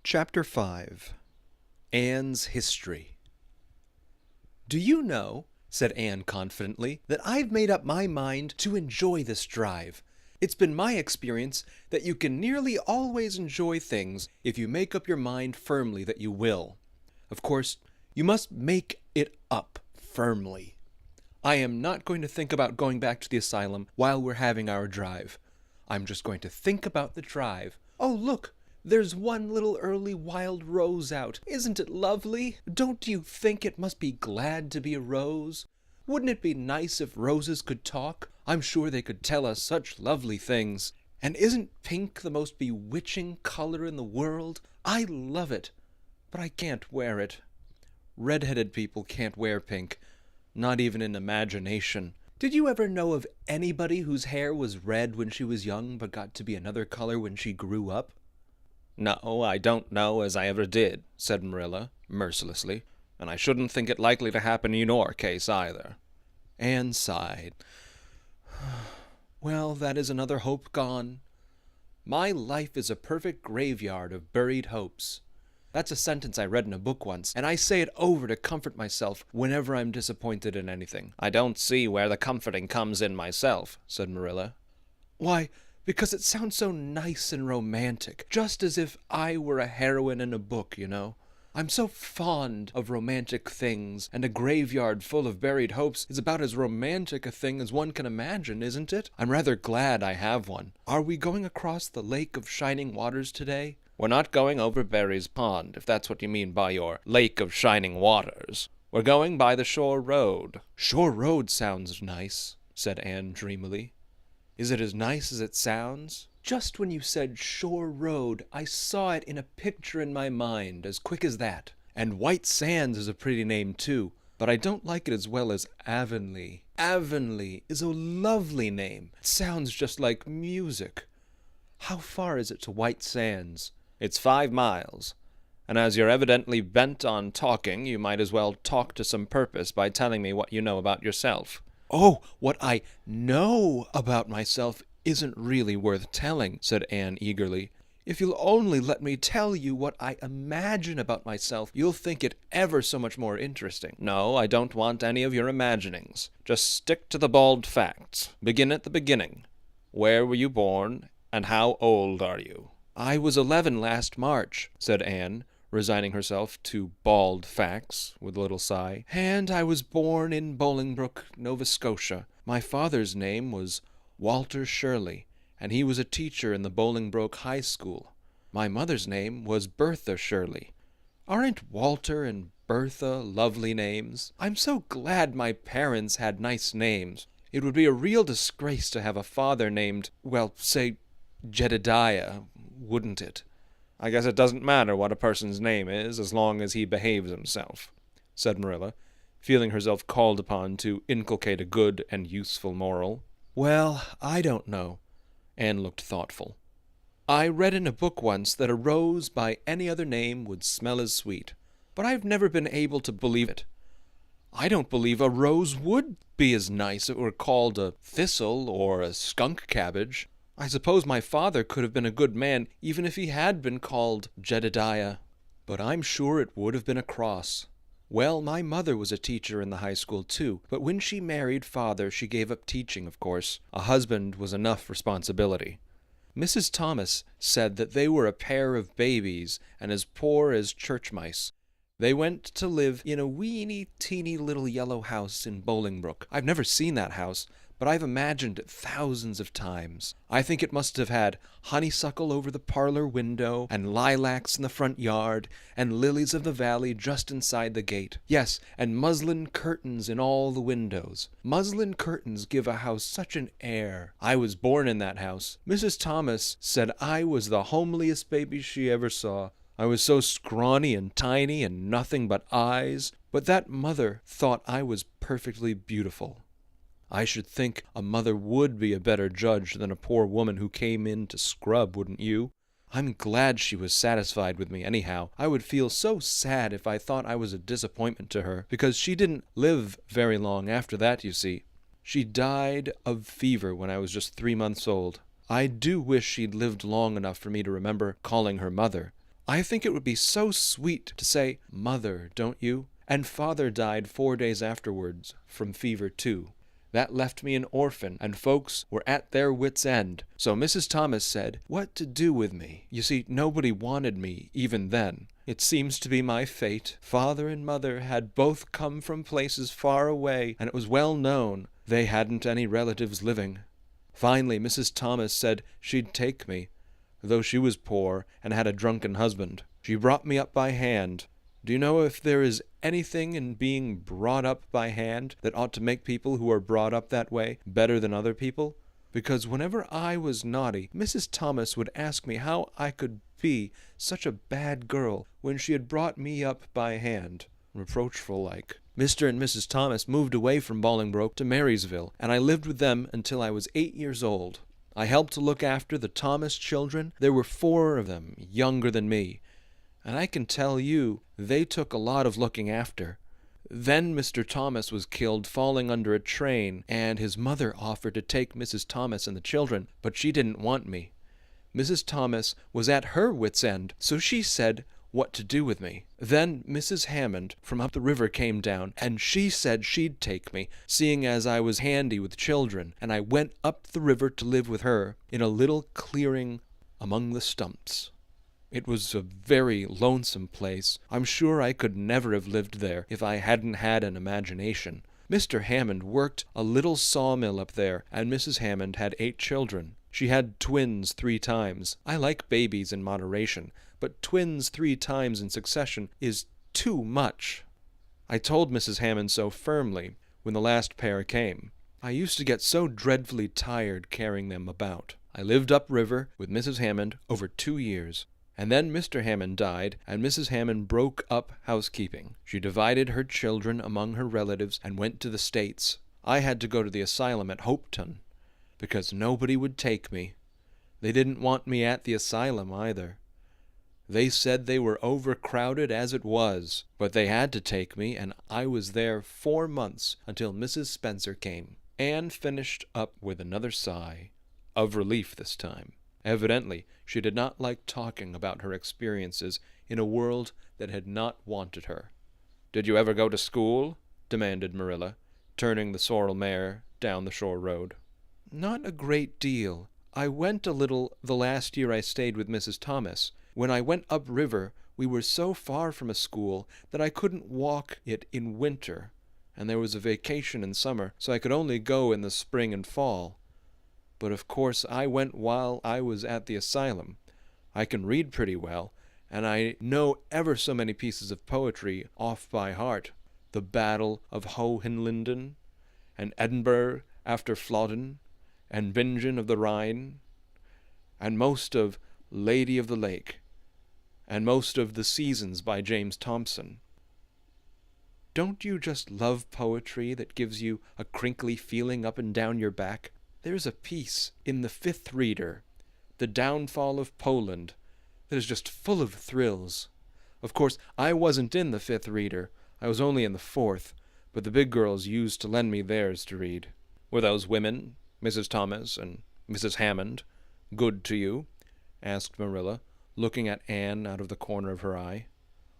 Chapter 5 Anne's History. "Do you know," said Anne confidently, "that I've made up my mind to enjoy this drive. It's been my experience that you can nearly always enjoy things if you make up your mind firmly that you will. Of course, you must make it up firmly. I am not going to think about going back to the asylum while we're having our drive. I'm just going to think about the drive. Oh, look! There's one little early wild rose out. Isn't it lovely? Don't you think it must be glad to be a rose? Wouldn't it be nice if roses could talk? I'm sure they could tell us such lovely things. And isn't pink the most bewitching color in the world? I love it, but I can't wear it. Red-headed people can't wear pink, not even in imagination. Did you ever know of anybody whose hair was red when she was young but got to be another color when she grew up?" "No, I don't know as I ever did," said Marilla, mercilessly, "and I shouldn't think it likely to happen in your case either." Anne sighed. "Well, that is another hope gone. My life is a perfect graveyard of buried hopes. That's a sentence I read in a book once, and I say it over to comfort myself whenever I'm disappointed in anything." "I don't see where the comforting comes in myself," said Marilla. "Why, because it sounds so nice and romantic, just as if I were a heroine in a book, you know. I'm so fond of romantic things, and a graveyard full of buried hopes is about as romantic a thing as one can imagine, isn't it? I'm rather glad I have one. Are we going across the Lake of Shining Waters today?" "We're not going over Berry's Pond, if that's what you mean by your Lake of Shining Waters. We're going by the shore road." "Shore road sounds nice," said Anne dreamily. "Is it as nice as it sounds? Just when you said shore road, I saw it in a picture in my mind, as quick as that. And White Sands is a pretty name, too, but I don't like it as well as Avonlea. Avonlea is a lovely name. It sounds just like music. How far is it to White Sands?" "It's 5 miles. And as you're evidently bent on talking, you might as well talk to some purpose by telling me what you know about yourself." "Oh, what I know about myself isn't really worth telling," said Anne eagerly. "If you'll only let me tell you what I imagine about myself, you'll think it ever so much more interesting." "No, I don't want any of your imaginings. Just stick to the bald facts. Begin at the beginning. Where were you born, and how old are you?" "I was 11 last March," said Anne, resigning herself to bald facts with a little sigh. "And I was born in Bolingbroke, Nova Scotia. My father's name was Walter Shirley, and he was a teacher in the Bolingbroke High School. My mother's name was Bertha Shirley. Aren't Walter and Bertha lovely names? I'm so glad my parents had nice names. It would be a real disgrace to have a father named, well, say, Jedediah, wouldn't it?" "I guess it doesn't matter what a person's name is as long as he behaves himself," said Marilla, feeling herself called upon to inculcate a good and useful moral. "Well, I don't know." Anne looked thoughtful. "I read in a book once that a rose by any other name would smell as sweet, but I've never been able to believe it. I don't believe a rose would be as nice if it were called a thistle or a skunk cabbage. I suppose my father could have been a good man even if he had been called Jedediah, but I'm sure it would have been a cross. Well, my mother was a teacher in the high school, too, but when she married Father, she gave up teaching, of course. A husband was enough responsibility. Mrs. Thomas said that they were a pair of babies and as poor as church mice. They went to live in a weeny-teeny little yellow house in Bolingbroke. I've never seen that house, but I've imagined it thousands of times. I think it must have had honeysuckle over the parlor window, and lilacs in the front yard, and lilies of the valley just inside the gate. Yes, and muslin curtains in all the windows. Muslin curtains give a house such an air. I was born in that house. Mrs. Thomas said I was the homeliest baby she ever saw. I was so scrawny and tiny and nothing but eyes, but that mother thought I was perfectly beautiful. I should think a mother would be a better judge than a poor woman who came in to scrub, wouldn't you? I'm glad she was satisfied with me anyhow. I would feel so sad if I thought I was a disappointment to her, because she didn't live very long after that, you see. She died of fever when I was just 3 months old. I do wish she'd lived long enough for me to remember calling her mother. I think it would be so sweet to say, Mother, don't you? And Father died 4 days afterwards, from fever too. That left me an orphan, and folks were at their wits' end. So Mrs. Thomas said, what to do with me? You see, nobody wanted me, even then. It seems to be my fate. Father and Mother had both come from places far away, and it was well known they hadn't any relatives living. Finally, Mrs. Thomas said she'd take me, though she was poor and had a drunken husband. She brought me up by hand. Do you know if there is anything in being brought up by hand that ought to make people who are brought up that way better than other people? Because whenever I was naughty, Mrs. Thomas would ask me how I could be such a bad girl when she had brought me up by hand, reproachful like. Mr. and Mrs. Thomas moved away from Bolingbroke to Marysville, and I lived with them until I was 8 years old. I helped to look after the Thomas children. There were 4 of them, younger than me. And I can tell you, they took a lot of looking after. Then Mr. Thomas was killed falling under a train, and his mother offered to take Mrs. Thomas and the children, but she didn't want me. Mrs. Thomas was at her wit's end, so she said what to do with me. Then Mrs. Hammond from up the river came down, and she said she'd take me, seeing as I was handy with children, and I went up the river to live with her in a little clearing among the stumps. It was a very lonesome place. I'm sure I could never have lived there if I hadn't had an imagination. Mr. Hammond worked a little sawmill up there, and Mrs. Hammond had 8 children. She had twins 3 times. I like babies in moderation, but twins 3 times in succession is too much. I told Mrs. Hammond so firmly when the last pair came. I used to get so dreadfully tired carrying them about. I lived upriver with Mrs. Hammond over 2 years. And then Mr. Hammond died, and Mrs. Hammond broke up housekeeping. She divided her children among her relatives and went to the States. I had to go to the asylum at Hopeton, because nobody would take me. They didn't want me at the asylum either. They said they were overcrowded as it was, but they had to take me, and I was there 4 months until Mrs. Spencer came. Anne finished up with another sigh, of relief this time. Evidently, she did not like talking about her experiences in a world that had not wanted her. "Did you ever go to school?" demanded Marilla, turning the sorrel mare down the shore road. "Not a great deal. I went a little the last year I stayed with Mrs. Thomas. When I went up river, we were so far from a school that I couldn't walk it in winter, and there was a vacation in summer, so I could only go in the spring and fall. But of course I went while I was at the asylum. I can read pretty well, and I know ever so many pieces of poetry off by heart. The Battle of Hohenlinden, and Edinburgh after Flodden, and Bingen of the Rhine, and most of Lady of the Lake, and most of The Seasons by James Thomson. Don't you just love poetry that gives you a crinkly feeling up and down your back? There's a piece in the 5th Reader, The Downfall of Poland, that is just full of thrills. Of course, I wasn't in the 5th Reader. I was only in the 4th, but the big girls used to lend me theirs to read. Were those women, Mrs. Thomas and Mrs. Hammond, good to you?" asked Marilla, looking at Anne out of the corner of her eye.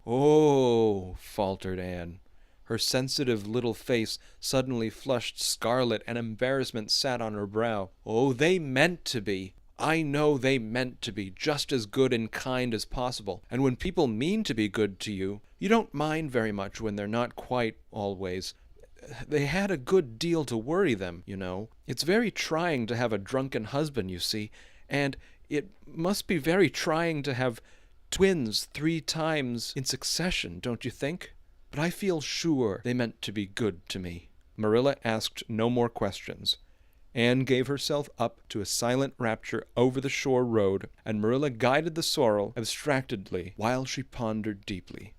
"Oh," faltered Anne. Her sensitive little face suddenly flushed scarlet, and embarrassment sat on her brow. "Oh, they meant to be. I know they meant to be just as good and kind as possible. And when people mean to be good to you, you don't mind very much when they're not quite always. They had a good deal to worry them, you know. It's very trying to have a drunken husband, you see, and it must be very trying to have twins 3 times in succession, don't you think? But I feel sure they meant to be good to me." Marilla asked no more questions. Anne gave herself up to a silent rapture over the shore road, and Marilla guided the sorrel abstractedly while she pondered deeply.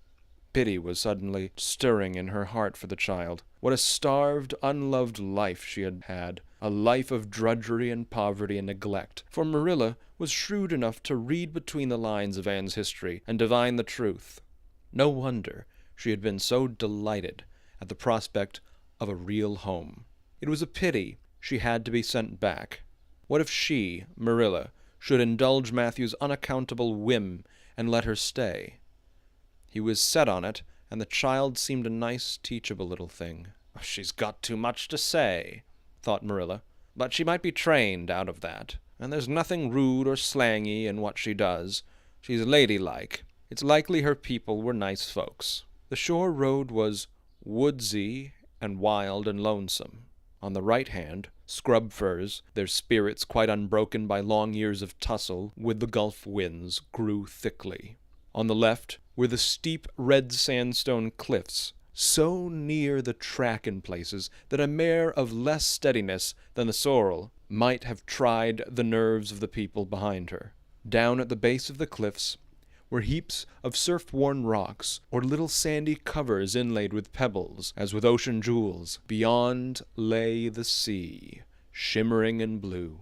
Pity was suddenly stirring in her heart for the child. What a starved, unloved life she had had, a life of drudgery and poverty and neglect, for Marilla was shrewd enough to read between the lines of Anne's history and divine the truth. No wonder she had been so delighted at the prospect of a real home. It was a pity she had to be sent back. What if she, Marilla, should indulge Matthew's unaccountable whim and let her stay. He was set on it, and the child seemed a nice, teachable little thing. She's got too much to say, thought Marilla, but she might be trained out of that, and there's nothing rude or slangy in what she does. She's ladylike. It's likely her people were nice folks. The shore road was woodsy and wild and lonesome. On the right hand, scrub firs, their spirits quite unbroken by long years of tussle with the Gulf winds, grew thickly. On the left were the steep red sandstone cliffs, so near the track in places that a mare of less steadiness than the sorrel might have tried the nerves of the people behind her. Down at the base of the cliffs were heaps of surf-worn rocks, or little sandy covers inlaid with pebbles, as with ocean jewels. Beyond lay the sea, shimmering in blue,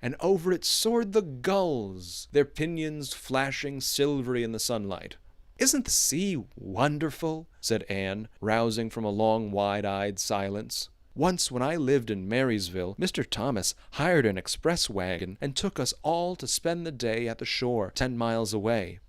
and over it soared the gulls, their pinions flashing silvery in the sunlight. "Isn't the sea wonderful?" said Anne, rousing from a long, wide-eyed silence. "Once when I lived in Marysville, Mr. Thomas hired an express wagon and took us all to spend the day at the shore 10 miles away.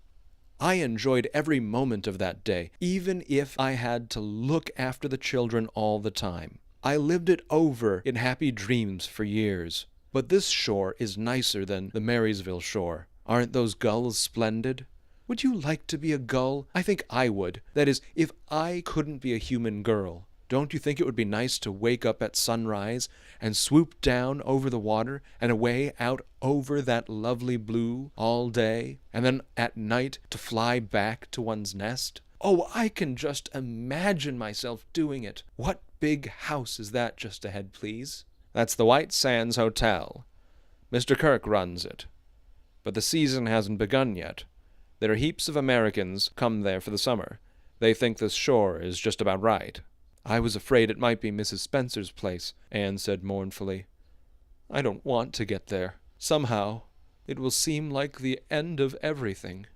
I enjoyed every moment of that day, even if I had to look after the children all the time. I lived it over in happy dreams for years. But this shore is nicer than the Marysville shore. Aren't those gulls splendid? Would you like to be a gull? I think I would. That is, if I couldn't be a human girl. Don't you think it would be nice to wake up at sunrise and swoop down over the water and away out over that lovely blue all day, and then at night to fly back to one's nest? Oh, I can just imagine myself doing it. What big house is that just ahead, please?" "That's the White Sands Hotel. Mr. Kirk runs it. But the season hasn't begun yet. There are heaps of Americans come there for the summer. They think this shore is just about right." "I was afraid it might be Mrs. Spencer's place," Anne said mournfully. "I don't want to get there. Somehow, it will seem like the end of everything."